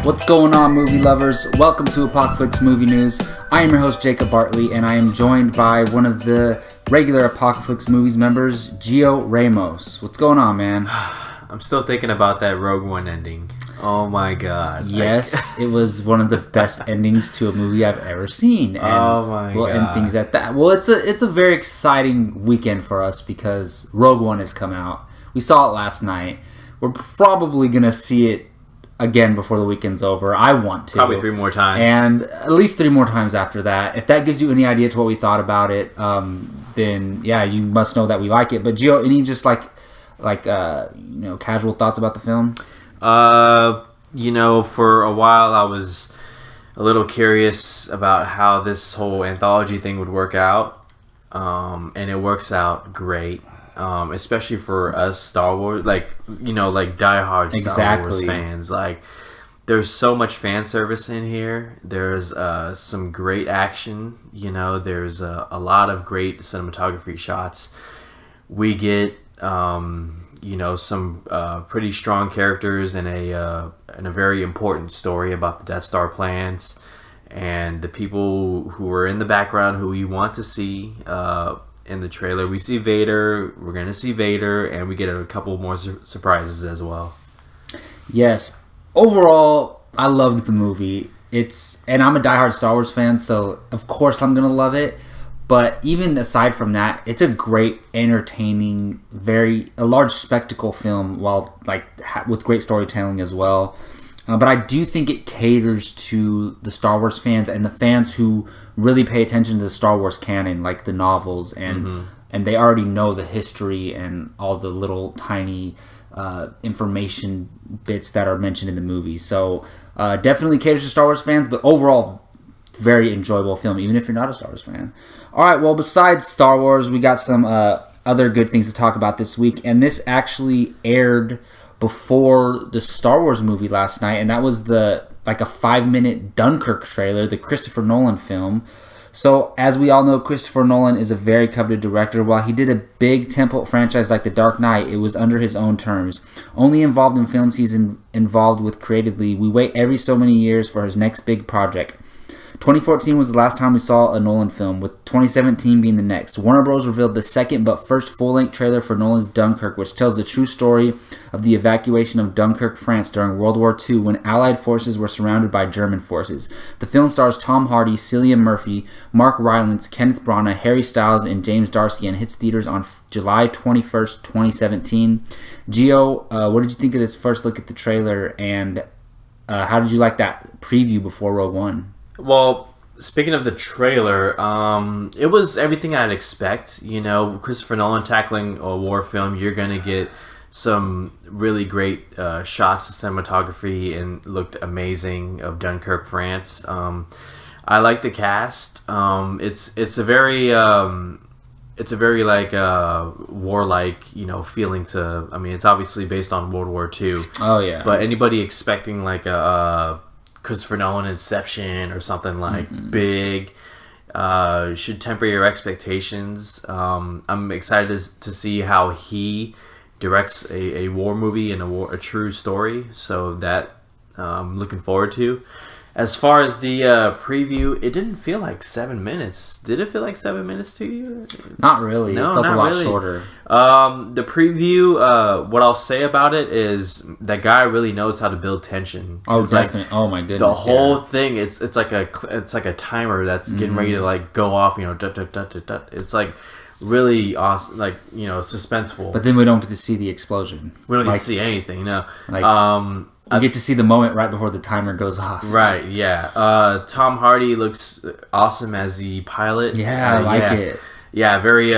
What's going on, movie lovers? Welcome to Apocaflix Movie News. I am your host, Jacob Bartley, and I am joined by one of the regular Apocaflix Movies members, Gio Ramos. What's going on, man? I'm still thinking about that Rogue One ending. Oh my god. Yes, it was one of the best endings to a movie I've ever seen. And oh my god. We'll end things at that. Well, it's a very exciting weekend for us because Rogue One has come out. We saw it last night. We're probably going to see it again before the weekend's over. I want to. Probably 3 more times. And at least 3 more times after that. If that gives you any idea to what we thought about it, then yeah, you must know that we like it. But Gio, any just casual thoughts about the film? For a while I was a little curious about how this whole anthology thing would work out. And it works out great. Especially for us Star Wars, diehard Star Wars fans. There's so much fan service in here. There's some great action. There's a lot of great cinematography shots. We get some pretty strong characters and a very important story about the Death Star plans and the people who are in the background who you want to see. In the trailer, we see Vader. We're going to see Vader, and we get a couple more surprises as well. Yes. Overall, I loved the movie. And I'm a diehard Star Wars fan, so of course I'm going to love it. But even aside from that, it's a great, entertaining, a large spectacle film, with great storytelling as well. But I do think it caters to the Star Wars fans and the fans who really pay attention to the Star Wars canon, like the novels, and they already know the history and all the little tiny information bits that are mentioned in the movie. So definitely caters to Star Wars fans, but overall, very enjoyable film, even if you're not a Star Wars fan. All right, well, besides Star Wars, we got some other good things to talk about this week, and this actually aired before the Star Wars movie last night, and that was a 5-minute Dunkirk trailer, the Christopher Nolan film. So, as we all know, Christopher Nolan is a very coveted director. While he did a big tentpole franchise like The Dark Knight, it was under his own terms. Only involved in films he's involved with creatively, we wait every so many years for his next big project. 2014 was the last time we saw a Nolan film, with 2017 being the next. Warner Bros. Revealed the second but first full-length trailer for Nolan's Dunkirk, which tells the true story of the evacuation of Dunkirk, France during World War II when Allied forces were surrounded by German forces. The film stars Tom Hardy, Cillian Murphy, Mark Rylance, Kenneth Branagh, Harry Styles, and James D'Arcy, and hits theaters on July 21st, 2017. Gio, what did you think of this first look at the trailer, and how did you like that preview before Rogue One? Well, speaking of the trailer, it was everything I'd expect. Christopher Nolan tackling a war film, you're going to get some really great shots of cinematography, and looked amazing, of Dunkirk, France. I like the cast. It's a very warlike, feeling to. I mean, it's obviously based on World War II. Oh yeah. But anybody expecting a Christopher Nolan Inception or something big should temper your expectations. I'm excited to see how he directs a war movie and a true story, so that I'm looking forward to. As far as the preview, it didn't feel like 7 minutes. Did it feel like 7 minutes to you? Not really. No, it felt not a lot really. shorter. The preview, what I'll say about it is that guy really knows how to build tension. Oh, definitely. Oh my goodness. The whole thing, it's like a timer that's getting ready to go off. It's really awesome, suspenseful. But then we don't get to see the explosion. We don't get to see anything. No. We get to see the moment right before the timer goes off. Right, yeah. Tom Hardy looks awesome as the pilot. Yeah, I like it. Yeah, very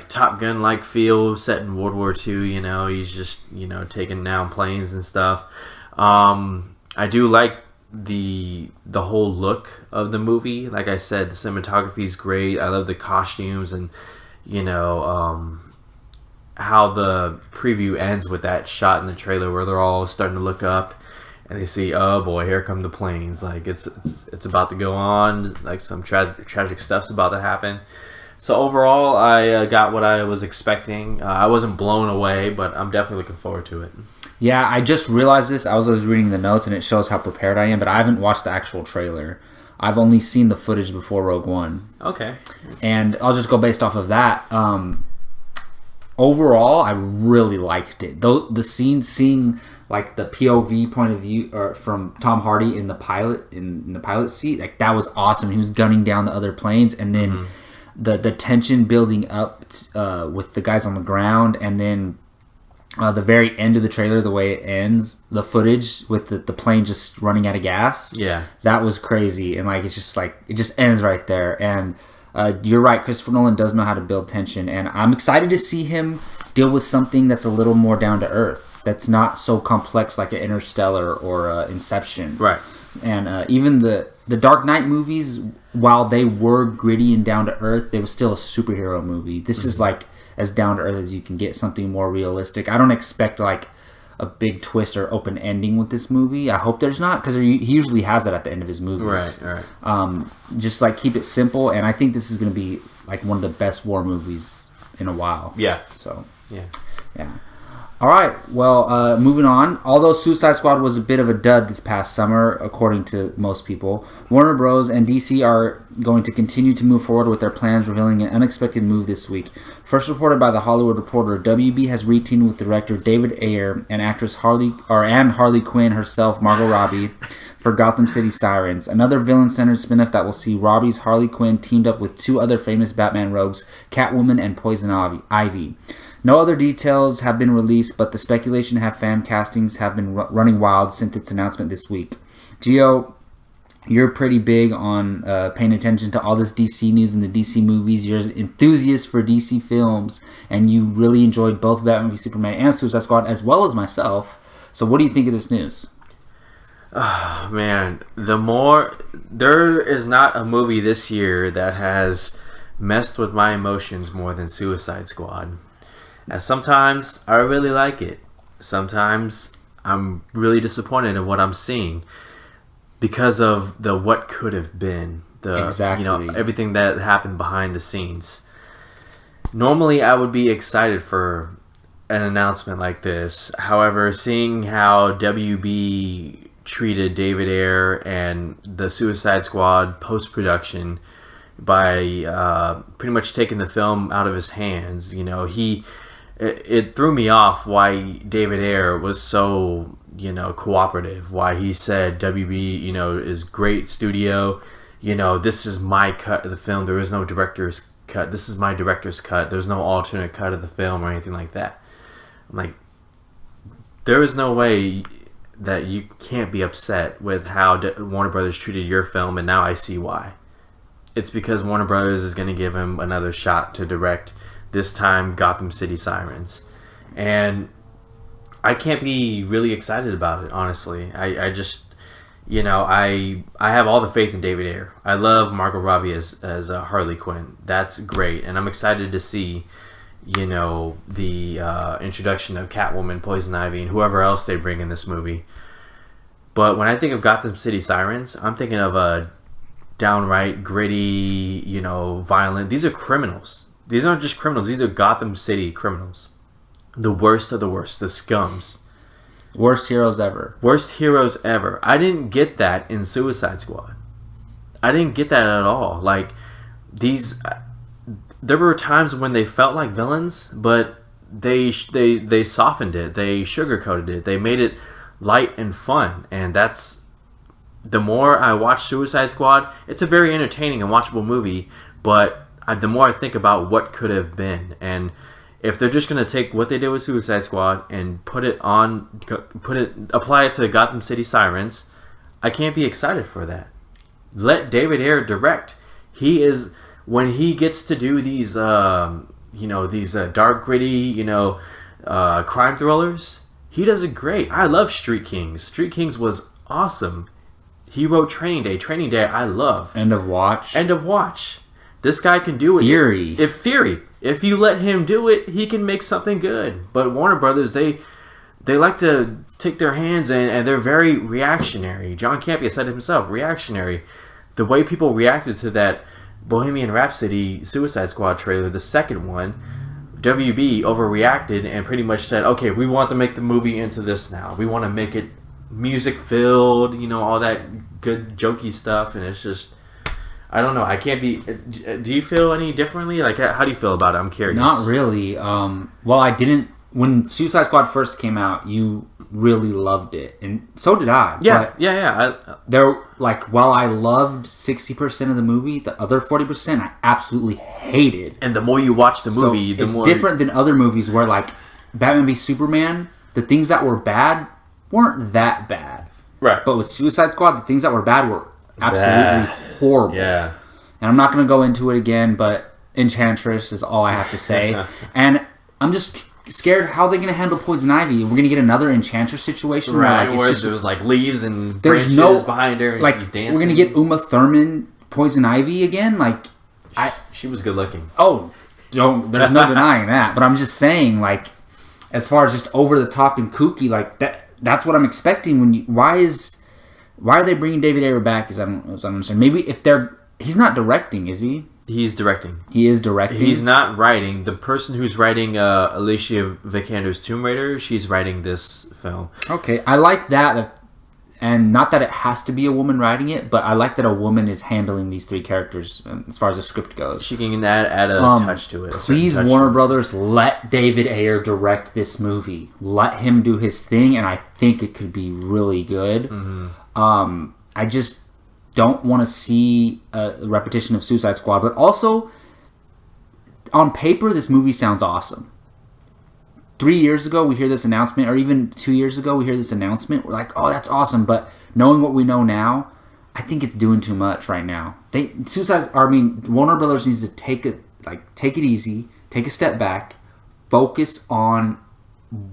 Top Gun-like feel, set in World War II, He's just, taking down planes and stuff. I do like the whole look of the movie. Like I said, the cinematography is great. I love the costumes and, how the preview ends with that shot in the trailer where they're all starting to look up and they see, oh boy, here come the planes. It's about to go on. Some tragic stuff's about to happen. So overall, I got what I was expecting. I wasn't blown away, but I'm definitely looking forward to it. Yeah, I just realized this. I was reading the notes, and it shows how prepared I am, but I haven't watched the actual trailer. I've only seen the footage before Rogue One. Okay. And I'll just go based off of that. Overall, I really liked it. Though the scene, seeing like the POV point of view or from Tom Hardy in the pilot seat, like that was awesome. He was gunning down the other planes, and then the tension building up with the guys on the ground, and then the very end of the trailer, the way it ends, the footage with the plane just running out of gas. Yeah, that was crazy, and like it just ends right there. And you're right, Christopher Nolan does know how to build tension, and I'm excited to see him deal with something that's a little more down to earth, that's not so complex like an Interstellar or Inception. Right. And even the Dark Knight movies, while they were gritty and down to earth, they was still a superhero movie. This is like as down to earth as you can get, something more realistic. I don't expect like a big twist or open ending with this movie. I hope there's not, because he usually has that at the end of his movies. Right. Just like keep it simple, and I think this is going to be like one of the best war movies in a while. Yeah. So yeah. All right, well, moving on. Although Suicide Squad was a bit of a dud this past summer, according to most people, Warner Bros. And DC are going to continue to move forward with their plans, revealing an unexpected move this week. First reported by The Hollywood Reporter, WB has re-teamed with director David Ayer and actress Harley Quinn herself, Margot Robbie, for Gotham City Sirens, another villain-centered spin-off that will see Robbie's Harley Quinn teamed up with two other famous Batman rogues, Catwoman and Poison Ivy. No other details have been released, but the speculation have fan castings have been running wild since its announcement this week. Gio, you're pretty big on paying attention to all this DC news and the DC movies. You're an enthusiast for DC films, and you really enjoyed both Batman v Superman and Suicide Squad, as well as myself. So what do you think of this news? Oh, man. There is not a movie this year that has messed with my emotions more than Suicide Squad. And sometimes I really like it. Sometimes I'm really disappointed in what I'm seeing because of the what could have been. Exactly. Everything that happened behind the scenes. Normally I would be excited for an announcement like this. However, seeing how WB treated David Ayer and the Suicide Squad post-production by pretty much taking the film out of his hands, it threw me off why David Ayer was so, cooperative. Why he said WB, is great studio. This is my cut of the film. There is no director's cut. This is my director's cut. There's no alternate cut of the film or anything like that. I'm like, there is no way that you can't be upset with how Warner Brothers treated your film, and now I see why. It's because Warner Brothers is going to give him another shot to direct, this time Gotham City Sirens. And I can't be really excited about it, honestly. I just, I have all the faith in David Ayer. I love Margot Robbie as Harley Quinn. That's great. And I'm excited to see, the introduction of Catwoman, Poison Ivy, and whoever else they bring in this movie. But when I think of Gotham City Sirens, I'm thinking of a downright gritty, violent. These are criminals. These aren't just criminals. These are Gotham City criminals. The worst of the worst. The scums. Worst heroes ever. Worst heroes ever. I didn't get that in Suicide Squad. I didn't get that at all. Like, there were times when they felt like villains, but they softened it. They sugarcoated it. They made it light and fun. And that's, the more I watch Suicide Squad, it's a very entertaining and watchable movie, but the more I think about what could have been. And if they're just going to take what they did with Suicide Squad and apply it to Gotham City Sirens, I can't be excited for that. Let David Ayer direct. When he gets to do these, these dark, gritty, crime thrillers, he does it great. I love Street Kings. Street Kings was awesome. He wrote Training Day. Training Day, I love. End of Watch. This guy can do it. Fury. If you let him do it, he can make something good. But Warner Brothers, they like to take their hands and they're very reactionary. John Campea said it himself, reactionary. The way people reacted to that Bohemian Rhapsody Suicide Squad trailer, the second one, WB overreacted and pretty much said, okay, we want to make the movie into this now. We want to make it music filled, all that good jokey stuff, and it's just, I don't know. I can't be. Do you feel any differently? Like, how do you feel about it? I'm curious. Not really. Well, I didn't. When Suicide Squad first came out, you really loved it, and so did I. Yeah, yeah. While I loved 60% of the movie, the other 40% I absolutely hated. And the more you watch the movie, the more it's different than other movies where, like, Batman v Superman, the things that were bad weren't that bad. Right. But with Suicide Squad, the things that were bad were absolutely horrible. Yeah. And I'm not going to go into it again, but Enchantress is all I have to say. And I'm just scared how they're going to handle Poison Ivy. We're going to get another Enchantress situation where there was like leaves and branches behind her, and like she's dancing. We're going to get Uma Thurman Poison Ivy again. Like, she was good looking. Oh, there's no denying that. But I'm just saying, like, as far as just over the top and kooky, like that's what I'm expecting. Why are they bringing David Ayer back? I don't understand. Maybe he's not directing, is he? He's directing. He is directing. He's not writing. The person who's writing Alicia Vikander's Tomb Raider, she's writing this film. Okay, I like that. And not that it has to be a woman writing it, but I like that a woman is handling these three characters as far as the script goes. She can add a touch to it. Please, Warner Brothers, let David Ayer direct this movie. Let him do his thing, and I think it could be really good. Mm-hmm. I just don't want to see a repetition of Suicide Squad, but also, on paper, this movie sounds awesome. 3 years ago, we hear this announcement, or even 2 years ago, we hear this announcement. We're like, oh, that's awesome. But knowing what we know now, I think it's doing too much right now. Warner Brothers needs to take it easy, take a step back, focus on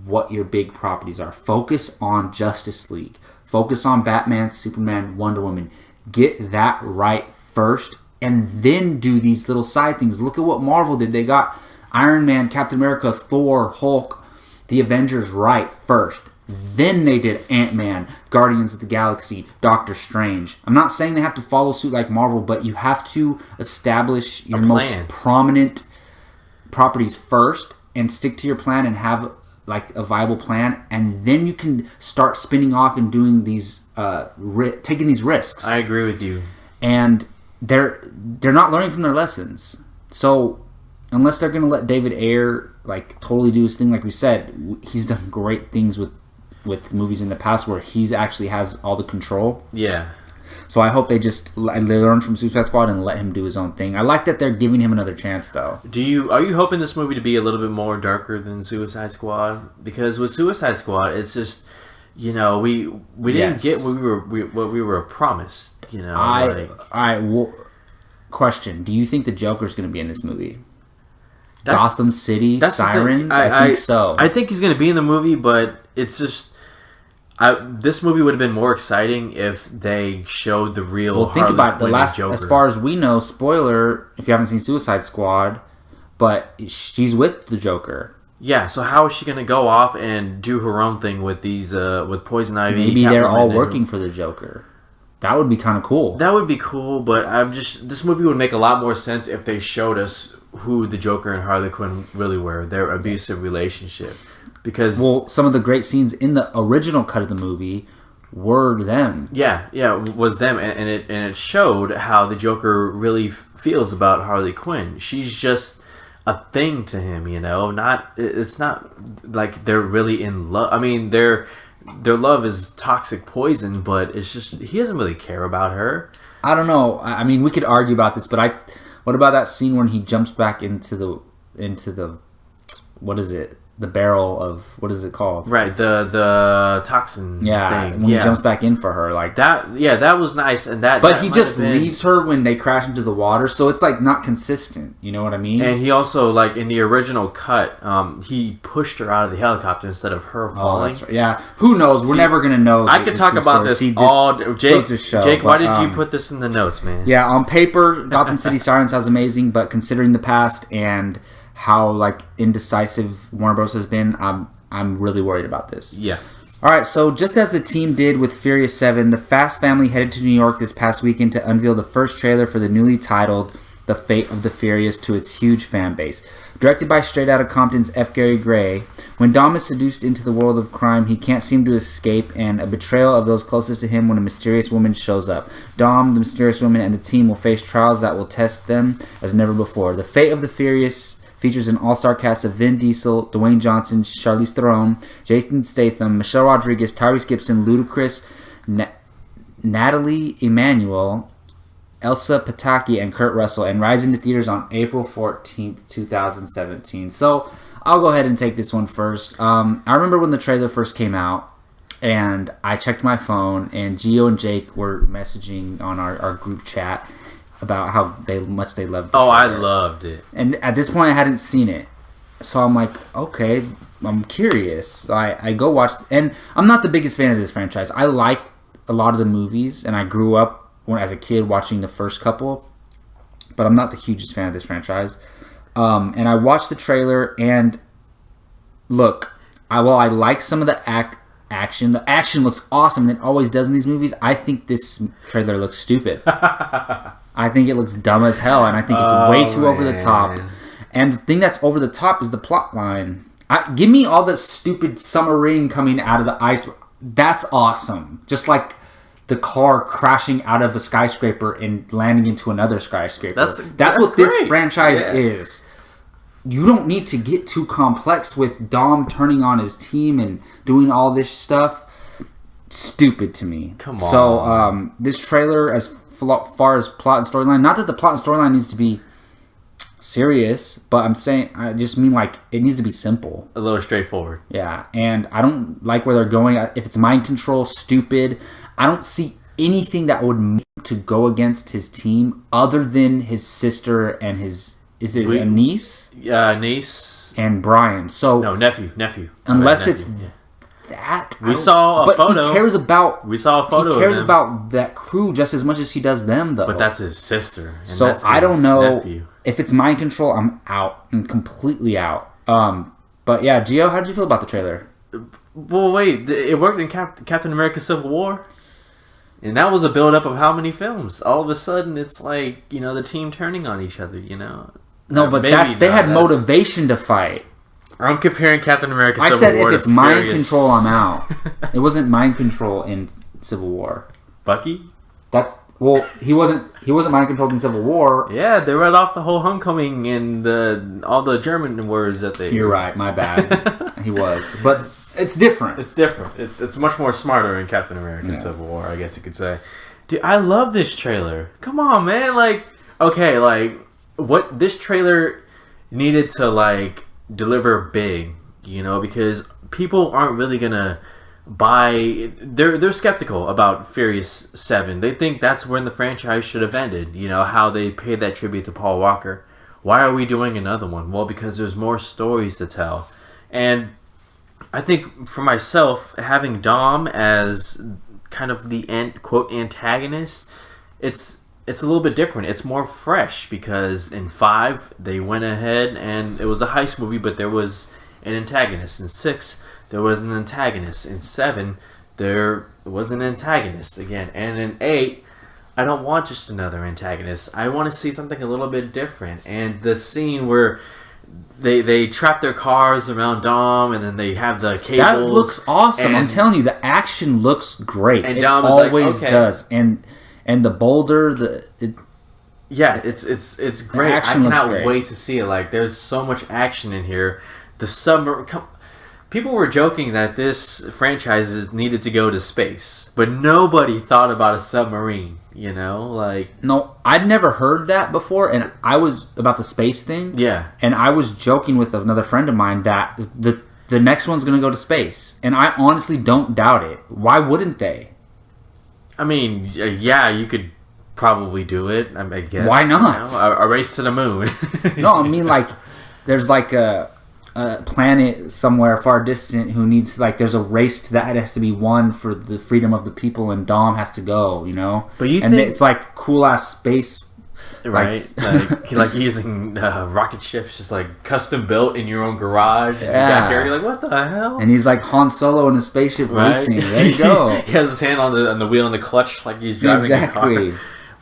what your big properties are. Focus on Justice League. Focus on Batman, Superman, Wonder Woman. Get that right first, and then do these little side things. Look at what Marvel did. They got Iron Man, Captain America, Thor, Hulk, the Avengers right first. Then they did Ant-Man, Guardians of the Galaxy, Doctor Strange. I'm not saying they have to follow suit like Marvel, but you have to establish your most prominent properties first and stick to your plan and have like a viable plan, and then you can start spinning off and doing these taking these risks. I agree with you. And they're not learning from their lessons. So unless they're going to let David Ayer like totally do his thing, like we said, he's done great things with movies in the past where he's actually has all the control. Yeah. So I hope they learn from Suicide Squad and let him do his own thing. I like that they're giving him another chance, though. Are you hoping this movie to be a little bit more darker than Suicide Squad? Because with Suicide Squad, it's just, we didn't get what we were promised. Question: do you think the Joker's going to be in this movie? Gotham City Sirens? I think so. I think he's going to be in the movie, but it's just. This movie would have been more exciting if they showed the real. Well, think about it. As far as we know, spoiler if you haven't seen Suicide Squad, but she's with the Joker. Yeah, so how is she going to go off and do her own thing with these with Poison Ivy? Maybe they're all working for the Joker. That would be kind of cool. That would be cool, but this movie would make a lot more sense if they showed us who the Joker and Harley Quinn really were, their abusive relationship. Because some of the great scenes in the original cut of the movie were them. Yeah, it was them, and it showed how the Joker really feels about Harley Quinn. She's just a thing to him, it's not like they're really in love. I mean, their love is toxic poison, but it's just he doesn't really care about her. I don't know. I mean, we could argue about this, but what about that scene when he jumps back into the what is it? The barrel of, what is it called? Right, the toxin thing. When he jumps back in for her, like that. Yeah, that was nice, and But he just leaves her when they crash into the water, so it's like not consistent. You know what I mean? And he also, like in the original cut, he pushed her out of the helicopter instead of her falling. That's right. Yeah, who knows? We're never gonna know. I could talk about this all. Jake, why did you put this in the notes, man? Yeah, on paper, Gotham City Sirens sounds amazing, but considering the past and how like indecisive Warner Bros. Has been, I'm really worried about this. Yeah. All right, so just as the team did with Furious 7, the Fast family headed to New York this past weekend to unveil the first trailer for the newly titled The Fate of the Furious to its huge fan base. Directed by Straight Outta Compton's F. Gary Gray, when Dom is seduced into the world of crime, he can't seem to escape, and a betrayal of those closest to him when a mysterious woman shows up. Dom, the mysterious woman, and the team will face trials that will test them as never before. The Fate of the Furious features an all-star cast of Vin Diesel, Dwayne Johnson, Charlize Theron, Jason Statham, Michelle Rodriguez, Tyrese Gibson, Ludacris, Natalie Emanuel, Elsa Pataki, and Kurt Russell, and rides into theaters on April 14th, 2017. So, I'll go ahead and take this one first. I remember when the trailer first came out, and I checked my phone, and Gio and Jake were messaging on our group chat about how much they loved the trailer. I loved it. And at this point, I hadn't seen it. So I'm like, okay, I'm curious. So I go watch, and I'm not the biggest fan of this franchise. I like a lot of the movies, and I grew up as a kid watching the first couple, but I'm not the hugest fan of this franchise. And I watched the trailer, and look, I like some of the action. The action looks awesome, and it always does in these movies. I think this trailer looks stupid. I think it looks dumb as hell, and I think it's way too over the top. And the thing that's over the top is the plot line. Give me all the stupid submarine coming out of the ice. That's awesome. Just like the car crashing out of a skyscraper and landing into another skyscraper. That's what great. This franchise is. You don't need to get too complex with Dom turning on his team and doing all this stuff. Stupid to me. Come on. So this trailer, as far as plot and storyline, not that the plot and storyline needs to be serious, but I just mean like it needs to be simple. A little straightforward. Yeah, and I don't like where they're going. If it's mind control, stupid. I don't see anything that would make him to go against his team other than his sister and a niece? Niece. And Brian. So no, nephew. Unless it's that. We saw a photo. He cares about. We saw a photo. He cares about that crew just as much as he does them, though. But that's his sister. And so I don't know nephew. If it's mind control. I'm out. I'm completely out. But yeah, Gio, how did you feel about the trailer? Well, wait. It worked in Captain America: Civil War. And that was a build-up of how many films? All of a sudden, it's like, the team turning on each other, No, but they had motivation to fight. I'm comparing Captain America Civil War. I said if it's mind control, I'm out. It wasn't mind control in Civil War. Bucky? He wasn't mind controlled in Civil War. Yeah, they read off the whole homecoming and all the German words that they... You're right, my bad. He was. But... It's different. It's much more smarter in Captain America Civil War, I guess you could say. Dude, I love this trailer. Come on, man. What this trailer needed to, deliver big, because people aren't really gonna buy... They're skeptical about Furious 7. They think that's when the franchise should have ended. How they paid that tribute to Paul Walker. Why are we doing another one? Well, because there's more stories to tell. And... I think for myself, having Dom as kind of the quote antagonist, it's a little bit different. It's more fresh because in 5 they went ahead and it was a heist movie, but there was an antagonist. In 6 there was an antagonist. In 7 there was an antagonist again, and in 8 I don't want just another antagonist. I want to see something a little bit different. And the scene where They trap their cars around Dom, and then they have the cables. That looks awesome. I'm telling you, the action looks great. And it Dom always does. And the boulder, it's great. I cannot wait to see it. There's so much action in here. The submarine. People were joking that this franchise needed to go to space, but nobody thought about a submarine. No, I'd never heard that before, and I was about the space thing. Yeah, and I was joking with another friend of mine that the next one's going to go to space, and I honestly don't doubt it. Why wouldn't they? I mean, yeah, you could probably do it. I guess. Why not? A race to the moon. No, I mean there's a planet somewhere far distant who needs there's a race that has to be won for the freedom of the people, and Dom has to go, But you and think it's cool ass space, right? Like using rocket ships, just custom built in your own garage. And you're like, what the hell? And he's like Han Solo in a spaceship racing. There you go. He has his hand on the wheel and the clutch, like he's driving a car.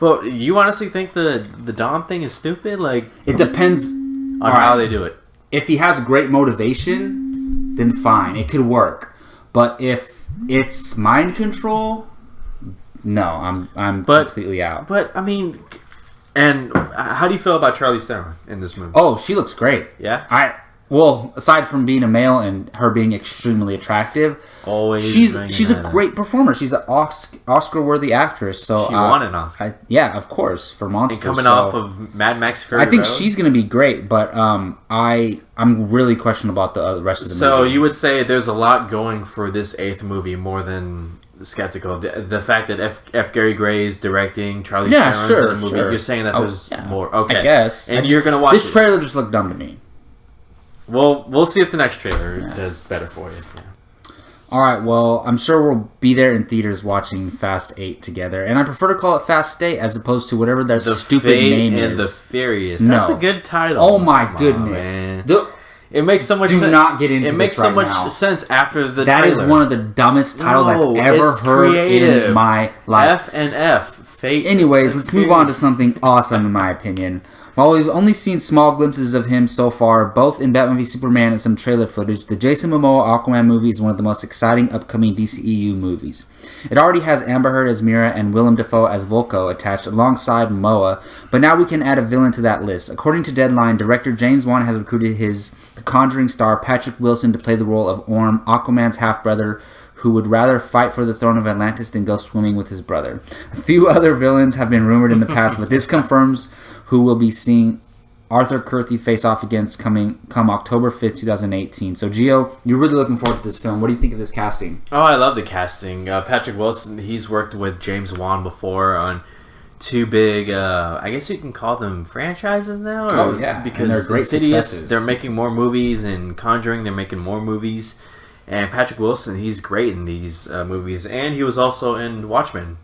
Well, you honestly think the Dom thing is stupid? Like, it depends on how they do it. If he has great motivation, then fine, it could work. But if it's mind control, no, I'm completely out. But I mean, and how do you feel about Charlize Theron in this movie? Oh, she looks great. Yeah. Well, aside from being a male and her being extremely attractive, she's a great performer. She's an Oscar-worthy actress. So she won an Oscar. Yeah, of course, for Monsters. And coming off of Mad Max Fury I think Road. she's going to be great, but I'm really questionable about the rest of the movie. So you would say there's a lot going for this 8th movie more than skeptical. The fact that F. Gary Gray is directing, Charlize Theron's in the movie. Sure. You're saying that there's more. Okay, I guess. And you're going to watch this trailer just looked dumb to me. Well, we'll see if the next trailer does better for you. Yeah. All right, well, I'm sure we'll be there in theaters watching Fast 8 together. And I prefer to call it Fast 8 as opposed to whatever their stupid name is. And the Furious. That's a good title. Oh, my goodness. It makes so much sense. Do not get into this. It makes so much sense after the trailer. That is one of the dumbest titles I've ever heard in my life. F and F. Fate. Anyways, let's move on to something awesome, in my opinion. While we've only seen small glimpses of him so far, both in Batman v Superman and some trailer footage, the Jason Momoa Aquaman movie is one of the most exciting upcoming DCEU movies. It already has Amber Heard as Mira and Willem Dafoe as Vulko attached alongside Momoa, but now we can add a villain to that list. According to Deadline, director James Wan has recruited The Conjuring star Patrick Wilson to play the role of Orm, Aquaman's half-brother, who would rather fight for the throne of Atlantis than go swimming with his brother. A few other villains have been rumored in the past, but this confirms who will be seeing Arthur Curthy face off against come October 5th, 2018. So, Gio, you're really looking forward to this film. What do you think of this casting? Oh, I love the casting. Patrick Wilson, he's worked with James Wan before on two big, I guess you can call them franchises now. Because and they're great successes. They're making more movies, and Conjuring, they're making more movies. And Patrick Wilson, he's great in these movies. And he was also in Watchmen.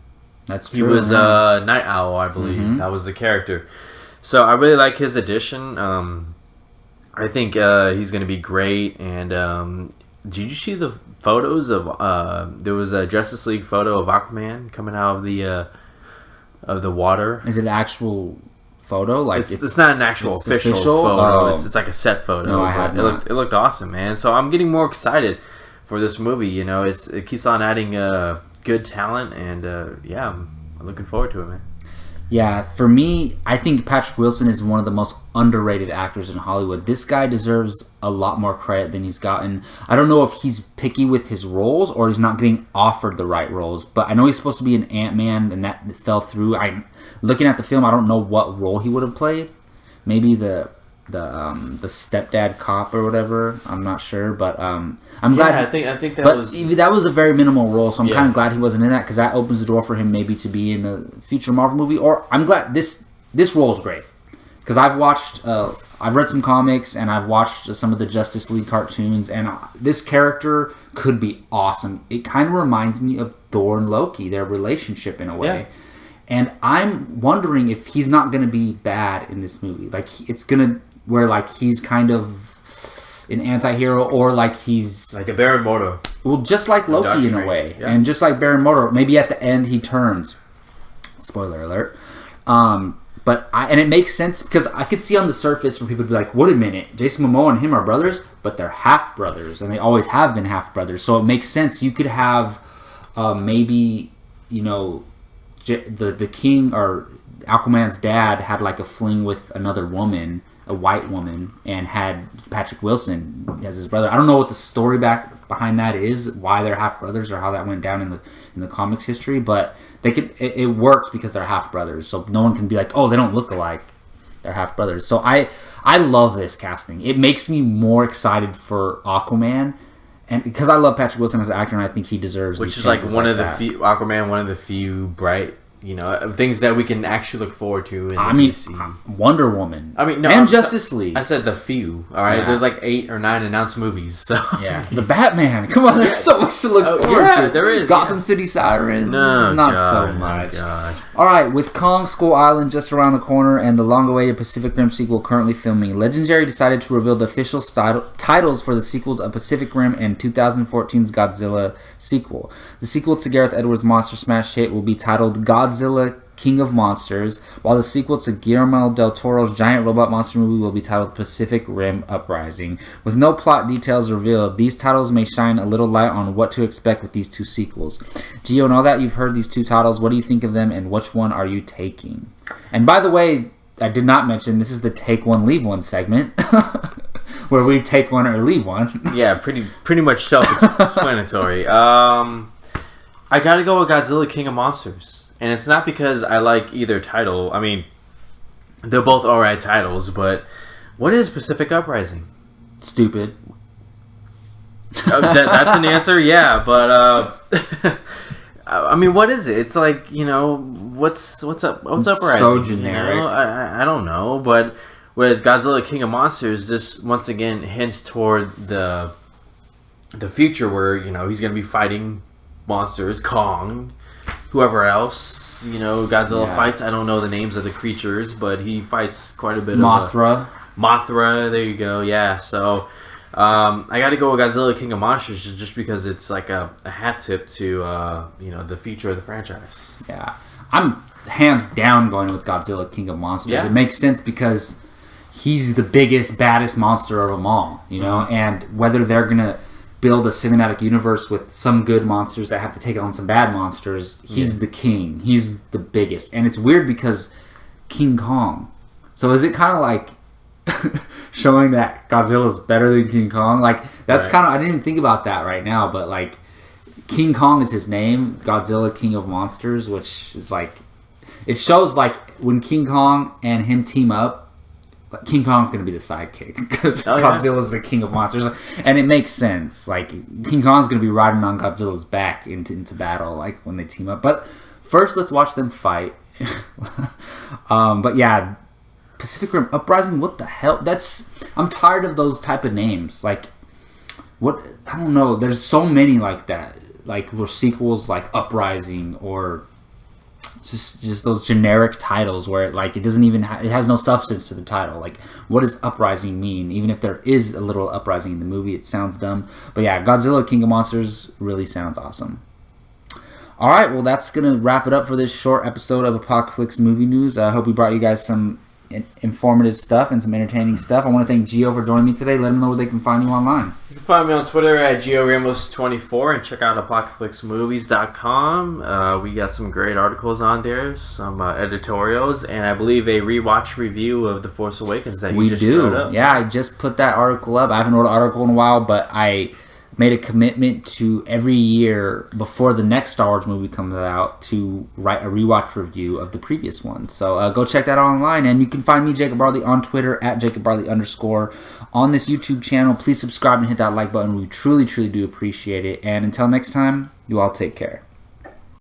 That's true. He was Night Owl, I believe. Mm-hmm. That was the character. So I really like his addition. I think he's going to be great. And did you see the photos of... there was a Justice League photo of Aquaman coming out of the water. Is it an actual photo? Like it's not an actual official photo. Oh. It's like a set photo. No, I have not. It looked awesome, man. So I'm getting more excited for this movie. You know, it keeps on adding good talent, and I'm looking forward to it, man. Yeah, for me, I think Patrick Wilson is one of the most underrated actors in Hollywood. This guy deserves a lot more credit than he's gotten. I don't know if he's picky with his roles or he's not getting offered the right roles, but I know he's supposed to be an Ant-Man, and that fell through. Looking at the film, I don't know what role he would have played. Maybe the stepdad cop or whatever. I'm not sure, but I'm glad. I think that was a very minimal role, so I'm kind of glad he wasn't in that because that opens the door for him maybe to be in a future Marvel movie. Or I'm glad this role is great because I've read some comics and I've watched some of the Justice League cartoons, and this character could be awesome. It kind of reminds me of Thor and Loki, their relationship in a way. Yeah. And I'm wondering if he's not going to be bad in this movie. Like, it's going to where, like, he's kind of an anti-hero, or like he's... like a Baron Mordo. Well, just like Loki in a way. Yeah. And just like Baron Mordo, maybe at the end he turns. Spoiler alert. And it makes sense, because I could see on the surface for people to be like, wait a minute, Jason Momoa and him are brothers, but they're half-brothers, and they always have been half-brothers. So it makes sense. You could have maybe, you know... the king or Aquaman's dad had like a fling with another woman, a white woman, and had Patrick Wilson as his brother. I don't know what the story behind that is, why they're half brothers, or how that went down in the comics history. But it works because they're half brothers, so no one can be like, oh, they don't look alike. They're half brothers. So I love this casting. It makes me more excited for Aquaman. And because I love Patrick Wilson as an actor, and I think he deserves which is like one of the few Aquaman, one of the few bright, you know, things that we can actually look forward to in DC. Wonder Woman. No, and Justice League. I said the few. All right, there's like 8 or 9 announced movies. So the Batman. Come on, there's so much to look forward to. There is Gotham City Sirens. No, not so much. All right, with Kong Skull Island just around the corner and the long-awaited Pacific Rim sequel currently filming, Legendary decided to reveal the official titles for the sequels of Pacific Rim and 2014's Godzilla sequel. The sequel to Gareth Edwards' Monster Smash hit will be titled Godzilla King of Monsters, while the sequel to Guillermo del Toro's giant robot monster movie will be titled Pacific Rim Uprising. With no plot details revealed, these titles may shine a little light on what to expect with these two sequels. Gio, now that you've heard these two titles, what do you think of them, and which one are you taking? And by the way, I did not mention, this is the Take One, Leave One segment, where we take one or leave one. Yeah, pretty much self-explanatory. I gotta go with Godzilla King of Monsters. And it's not because I like either title. I mean, they're both alright titles, but what is Pacific Uprising? Stupid. That's an answer, yeah, but I mean, what is it? It's like, what's Uprising? So generic. I don't know, but with Godzilla King of Monsters, this once again hints toward the future where, he's going to be fighting monsters, Kong, whoever else, Godzilla fights. I don't know the names of the creatures, but he fights quite a bit. Mothra. Mothra, there you go, yeah. So, I got to go with Godzilla King of Monsters just because it's like a hat tip to, the future of the franchise. Yeah. I'm hands down going with Godzilla King of Monsters. Yeah. It makes sense because he's the biggest, baddest monster of them all, Mm-hmm. and whether they're going to build a cinematic universe with some good monsters that have to take on some bad monsters, he's the king. He's the biggest. And it's weird because King Kong. So is it kind of like showing that Godzilla's better than King Kong? Like, that's kind of, I didn't even think about that right now, but like, King Kong is his name, Godzilla King of Monsters, which is like, it shows like when King Kong and him team up, King Kong's going to be the sidekick because Godzilla's the king of monsters, and it makes sense. Like, King Kong's going to be riding on Godzilla's back into battle, like when they team up. But first, let's watch them fight. But yeah, Pacific Rim Uprising. What the hell? I'm tired of those type of names. Like, what? I don't know. There's so many like that. Like, were sequels like Uprising or just those generic titles where it doesn't even it has no substance to the title. Like, what does Uprising mean? Even if there is a little uprising in the movie, it sounds dumb. But yeah, Godzilla King of Monsters really sounds awesome. Alright, well, that's gonna wrap it up for this short episode of Apocaflix Movie News. I hope we brought you guys some informative stuff and some entertaining stuff. I want to thank Gio for joining me today. Let them know where they can find you online. You can find me on Twitter at GioRamos24 and check out apocaflixmovies.com. We got some great articles on there, some editorials, and I believe a rewatch review of The Force Awakens that you just wrote up. Yeah, I just put that article up. I haven't wrote an article in a while, but I made a commitment to every year before the next Star Wars movie comes out to write a rewatch review of the previous one. So go check that out online, and you can find me, Jacob Barley, on Twitter at @JacobBarley_. On this YouTube channel, please subscribe and hit that like button. We truly, truly do appreciate it. And until next time, you all take care.